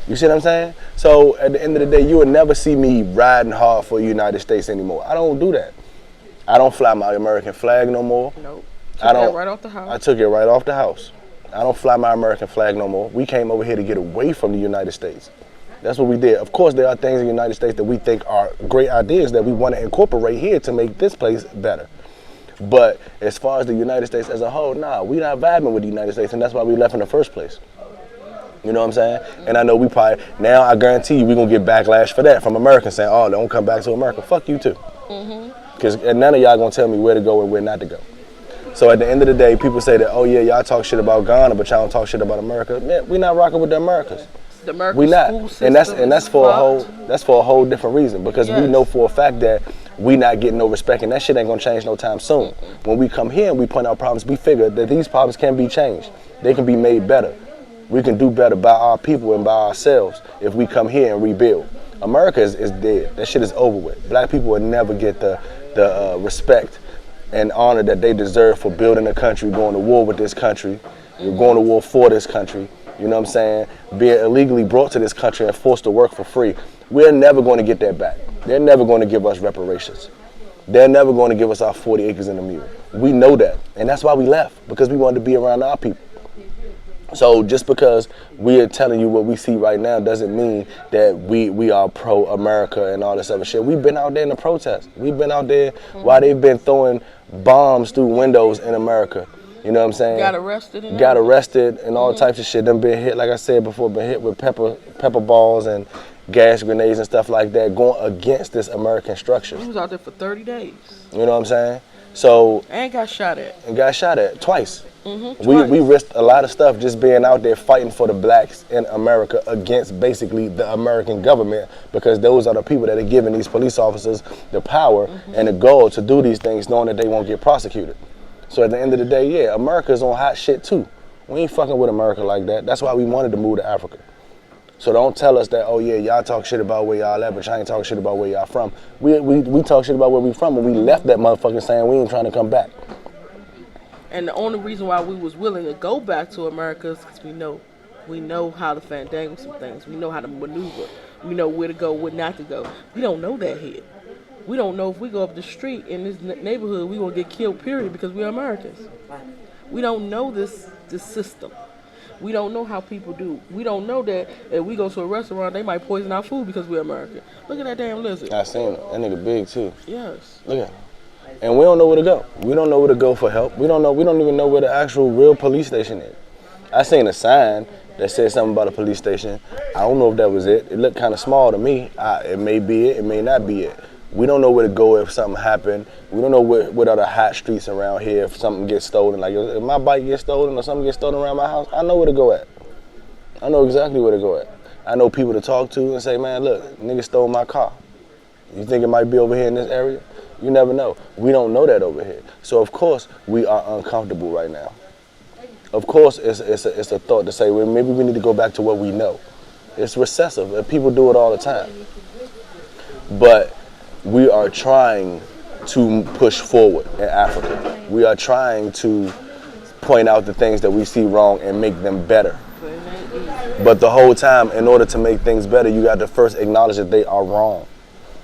You see what I'm saying? So at the end of the day, you will never see me riding hard for the United States anymore. I don't do that. I don't fly my American flag no more. Nope. Took that right off the house. I took it right off the house. I don't fly my American flag no more. We came over here to get away from the United States. That's what we did. Of course, there are things in the United States that we think are great ideas that we want to incorporate here to make this place better. But as far as the United States as a whole, nah, we not vibing with the United States, and that's why we left in the first place. You know what I'm saying? And I know we probably, now I guarantee you we're going to get backlash for that from Americans saying, oh, don't come back to America. Fuck you too. Because none of y'all going to tell me where to go and where not to go. So at the end of the day, people say that, oh yeah, y'all talk shit about Ghana, but y'all don't talk shit about America. Man, we not rocking with the Americas. The American We not. school system And that's for a whole different reason. Because we Yes. know for a fact that we not getting no respect, and that shit ain't gonna change no time soon. When we come here and we point out problems, we figure that these problems can be changed. They can be made better. We can do better by our people and by ourselves if we come here and rebuild. America is dead. That shit is over with. Black people will never get the respect and honor that they deserve for building a country, going to war with this country, going to war for this country. You know what I'm saying? Being illegally brought to this country and forced to work for free. We're never going to get that back. They're never going to give us reparations. They're never going to give us our 40 acres and a mule. We know that. And that's why we left, because we wanted to be around our people. So just because we are telling you what we see right now doesn't mean that we are pro-America and all this other shit. We've been out there in the protest. We've been out there while they've been throwing bombs through windows in America. You know what I'm saying? Got arrested and all types of shit. Them been hit, like I said before, been hit with pepper balls and gas grenades and stuff like that, going against this American structure. He was out there for 30 days. You know what I'm saying? So And got shot at. And got shot at twice. Twice. We risked a lot of stuff just being out there fighting for the blacks in America against basically the American government, because those are the people that are giving these police officers the power and the goal to do these things, knowing that they won't get prosecuted. So at the end of the day, yeah, America's on hot shit too. We ain't fucking with America like that. That's why we wanted to move to Africa. So don't tell us that, oh yeah, y'all talk shit about where y'all at, but y'all ain't talk shit about where y'all from. We talk shit about where we from, and we left that motherfucker saying we ain't trying to come back. And the only reason why we was willing to go back to America is because we know how to fandangle some things. We know how to maneuver. We know where to go, where not to go. We don't know that here. We don't know if we go up the street in this neighborhood, we gonna get killed, period, because we're Americans. We don't know this system. We don't know how people do. We don't know that if we go to a restaurant, they might poison our food because we're American. Look at that damn lizard. I seen it. That nigga big too. Yes. Look at him. And we don't know where to go. We don't know where to go for help. We don't even know where the actual real police station is. I seen a sign that said something about a police station. I don't know if that was it. It looked kind of small to me. It may be it. It may not be it. We don't know where to go if something happened. We don't know what are the hot streets around here if something gets stolen. Like if my bike gets stolen or something gets stolen around my house, I know where to go at. I know exactly where to go at. I know people to talk to and say, man, look, nigga stole my car. You think it might be over here in this area? You never know. We don't know that over here. So of course we are uncomfortable right now. Of course it's a thought to say, well, maybe we need to go back to what we know. It's recessive. People do it all the time. But we are trying to push forward in Africa. We are trying to point out the things that we see wrong and make them better. But the whole time, in order to make things better, you got to first acknowledge that they are wrong.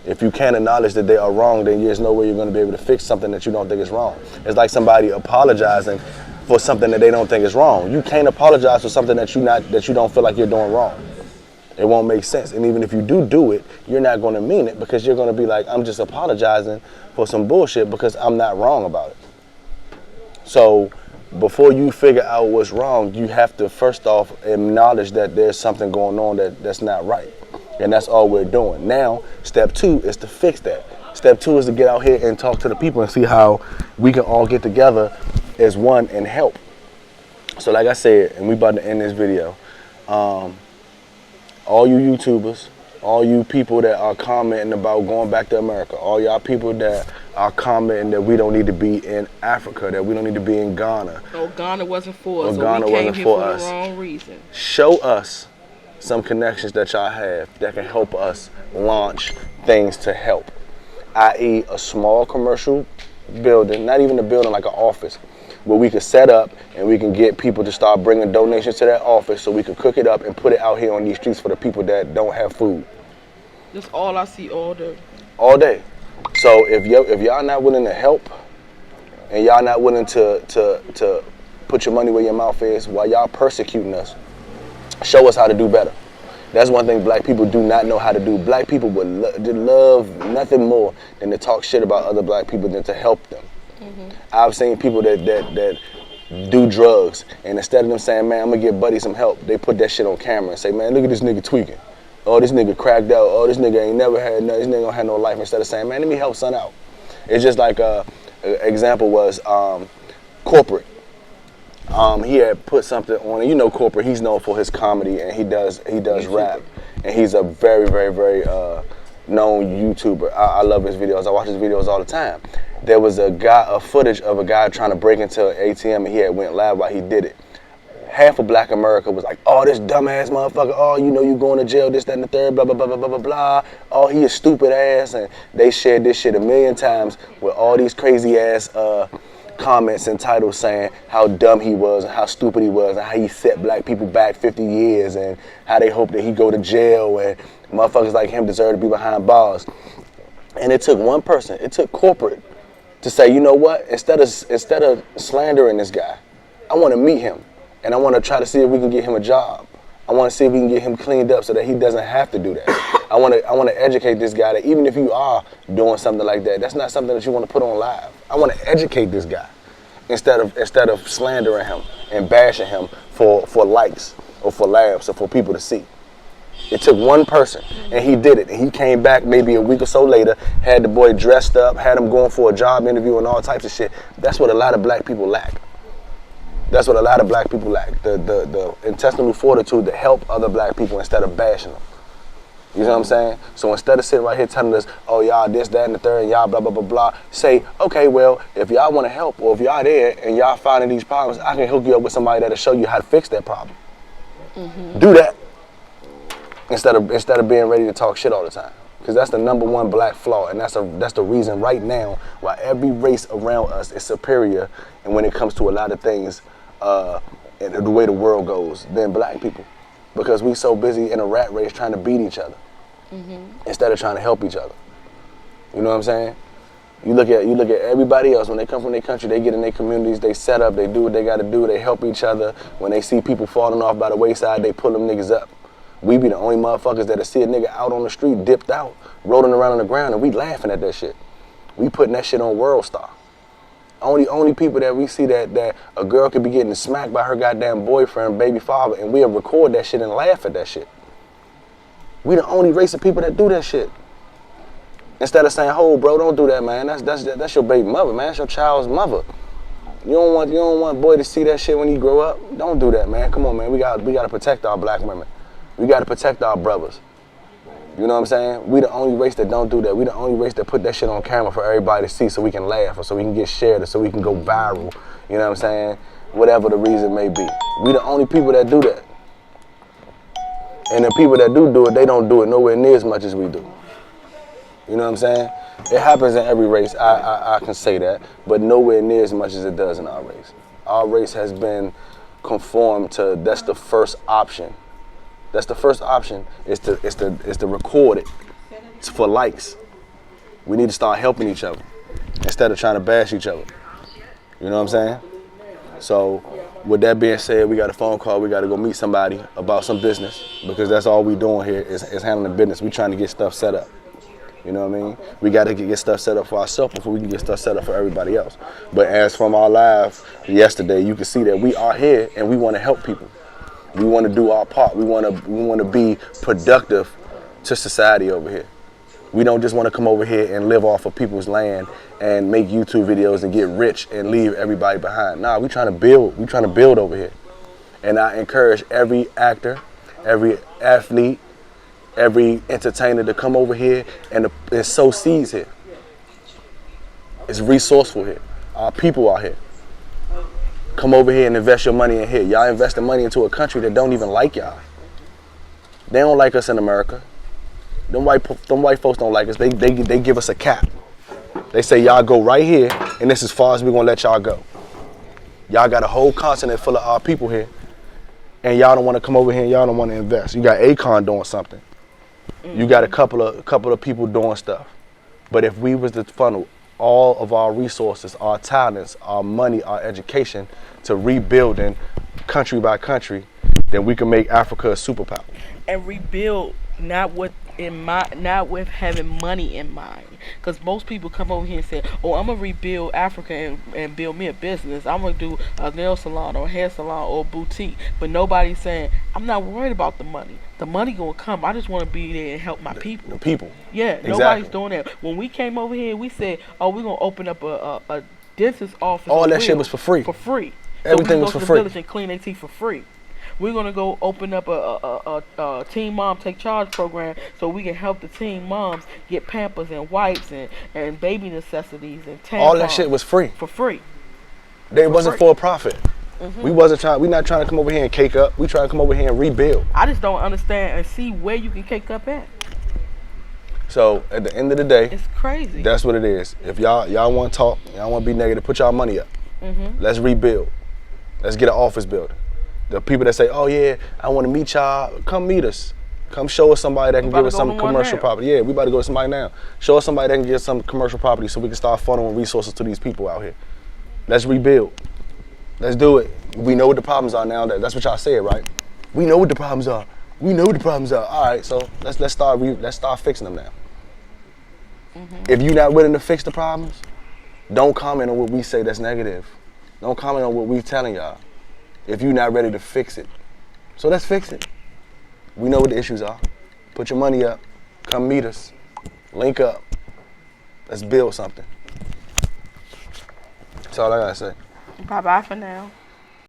If you can't acknowledge that they are wrong, then there's no way you're going to be able to fix something that you don't think is wrong. It's like somebody apologizing for something that they don't think is wrong. You can't apologize for something that you don't feel like you're doing wrong. It won't make sense. And even if you do it, you're not going to mean it, because you're going to be like, I'm just apologizing for some bullshit because I'm not wrong about it. So before you figure out what's wrong, you have to first off acknowledge that there's something going on that's not right. And that's all we're doing. Now, step 2 is to fix that. Step 2 is to get out here and talk to the people and see how we can all get together as one and help. So like I said, and we about to end this video, all you YouTubers, all you people that are commenting about going back to America, all y'all people that are commenting that we don't need to be in Africa, that we don't need to be in Ghana. Oh, Ghana wasn't for us. Or Ghana we came wasn't here for for us. the wrong reason. Show us some connections that y'all have that can help us launch things to help, i.e. a small commercial building, not even a building, like an office, where we can set up and we can get people to start bringing donations to that office so we can cook it up and put it out here on these streets for the people that don't have food. That's all I see all day. All day. So if y'all not willing to help and y'all not willing to put your money where your mouth is while y'all persecuting us, show us how to do better. That's one thing black people do not know how to do. Black people would love nothing more than to talk shit about other black people than to help them. I've seen people that do drugs, and instead of them saying, man, I'm gonna give Buddy some help, they put that shit on camera and say, man, look at this nigga tweaking. Oh, this nigga cracked out. Oh, this nigga ain't never had no, this nigga don't have no life. Instead of saying, man, let me help son out. It's just like example was Corporate. He had put something on, and you know Corporate, he's known for his comedy, and he does rap, and he's a very, very, very known YouTuber. I love his videos. I watch his videos all the time. There was a footage of a guy trying to break into an ATM, and he had went live while he did it. Half of Black America was like, oh, this dumbass motherfucker, oh, you know you going to jail, this, that, and the third, blah, blah, blah, blah, blah, blah, blah. Oh, he a stupid ass, and they shared this shit a million times with all these crazy ass comments and titles saying how dumb he was and how stupid he was and how he set black people back 50 years and how they hope that he go to jail and motherfuckers like him deserve to be behind bars. And it took one person, it took Corporate to say, you know what, instead of slandering this guy, I want to meet him and I want to try to see if we can get him a job. I want to see if we can get him cleaned up so that he doesn't have to do that. I want to educate this guy that even if you are doing something like that, that's not something that you want to put on live. I want to educate this guy instead of slandering him and bashing him for likes or for laughs or for people to see. It took one person, and he did it. And he came back maybe a week or so later, had the boy dressed up, had him going for a job interview and all types of shit. That's what a lot of black people lack. That's what a lot of black people lack. The intestinal fortitude to help other black people instead of bashing them. You know what I'm saying? So instead of sitting right here telling us, oh, y'all this, that, and the third, and y'all blah, blah, blah, blah, say, okay, well, if y'all want to help, or if y'all there and y'all finding these problems, I can hook you up with somebody that'll show you how to fix that problem. Do that. Instead of being ready to talk shit all the time. Because that's the number one black flaw, and that's the reason right now why every race around us is superior, and when it comes to a lot of things, and the way the world goes, than black people. Because we so busy in a rat race trying to beat each other instead of trying to help each other. You know what I'm saying? You look at everybody else, when they come from their country, they get in their communities, they set up, they do what they got to do, they help each other. When they see people falling off by the wayside, they pull them niggas up. We be the only motherfuckers that'll see a nigga out on the street, dipped out, rolling around on the ground, and we laughing at that shit. We putting that shit on World Star. Only people that we see that a girl could be getting smacked by her goddamn boyfriend, baby father, and we'll record that shit and laugh at that shit. We the only race of people that do that shit. Instead of saying, "Oh, bro, don't do that, man. That's your baby mother, man. That's your child's mother. You don't want boy to see that shit when he grow up. Don't do that, man. Come on, man. We gotta protect our black women. We gotta protect our brothers. You know what I'm saying? We the only race that don't do that. We the only race that put that shit on camera for everybody to see so we can laugh or so we can get shared or so we can go viral. You know what I'm saying? Whatever the reason may be. We the only people that do that. And the people that do it, they don't do it nowhere near as much as we do. You know what I'm saying? It happens in every race, I can say that, but nowhere near as much as it does in our race. Our race has been conformed to, that's the first option. That's the first option, is to record it. It's for likes. We need to start helping each other instead of trying to bash each other. You know what I'm saying? So with that being said, we got a phone call. We got to go meet somebody about some business, because that's all we doing here is handling business. We trying to get stuff set up. You know what I mean? We got to get stuff set up for ourselves before we can get stuff set up for everybody else. But as from our live yesterday, you can see that we are here and we want to help people. We want to do our part. We want to be productive to society over here. We don't just want to come over here and live off of people's land and make YouTube videos and get rich and leave everybody behind. Nah, we trying to build. We trying to build over here. And I encourage every actor, every athlete, every entertainer to come over here and sow seeds here. It's resourceful here. Our people are here. Come over here and invest your money in here. Y'all investing money into a country that don't even like y'all. They don't like us in America. Them white folks don't like us. They give us a cap. They say y'all go right here, and this is as far as we're gonna let y'all go. Y'all got a whole continent full of our people here, and y'all don't want to come over here and y'all don't want to invest. You got Akon doing something. You got a couple of people doing stuff. But if we was to funnel all of our resources, our talents, our money, our education to rebuilding country by country, then we can make Africa a superpower. And rebuild not what not with having money in mind. Because most people come over here and say, "Oh, I'm gonna rebuild Africa and build me a business. I'm gonna do a nail salon or a hair salon or a boutique." But nobody's saying, "I'm not worried about the money. The money gonna come. I just want to be there and help my people." The people. Yeah, Exactly. nobody's doing that. When we came over here, we said, "Oh, we're gonna open up a dentist office." All on that shit wheels was for free. For free. Everything so we was can go for to the free. village and clean their teeth for free. We're gonna go open up a teen mom take charge program so we can help the teen moms get Pampers and wipes and baby necessities and tampons. All that shit was free. For free. They wasn't for a profit. We not trying to come over here and cake up. We trying to come over here and rebuild. I just don't understand and see where you can cake up at. So at the end of the day, It's crazy. that's what it is. If y'all want to talk, y'all want to be negative, put y'all money up. Let's rebuild. Let's get an office building. The people that say, "Oh yeah, I want to meet y'all," come meet us. Come show us somebody that can give us some commercial property. Yeah, we about to go to somebody now. Show us somebody that can get some commercial property so we can start funneling resources to these people out here. Let's rebuild. Let's do it. We know what the problems are now. That's what y'all said, right? We know what the problems are. We know what the problems are. All right, so let's start fixing them now. If you're not willing to fix the problems, don't comment on what we say that's negative. Don't comment on what we telling y'all. If you're not ready to fix it. So let's fix it. We know what the issues are. Put your money up. Come meet us. Link up. Let's build something. That's all I gotta say. Bye-bye for now.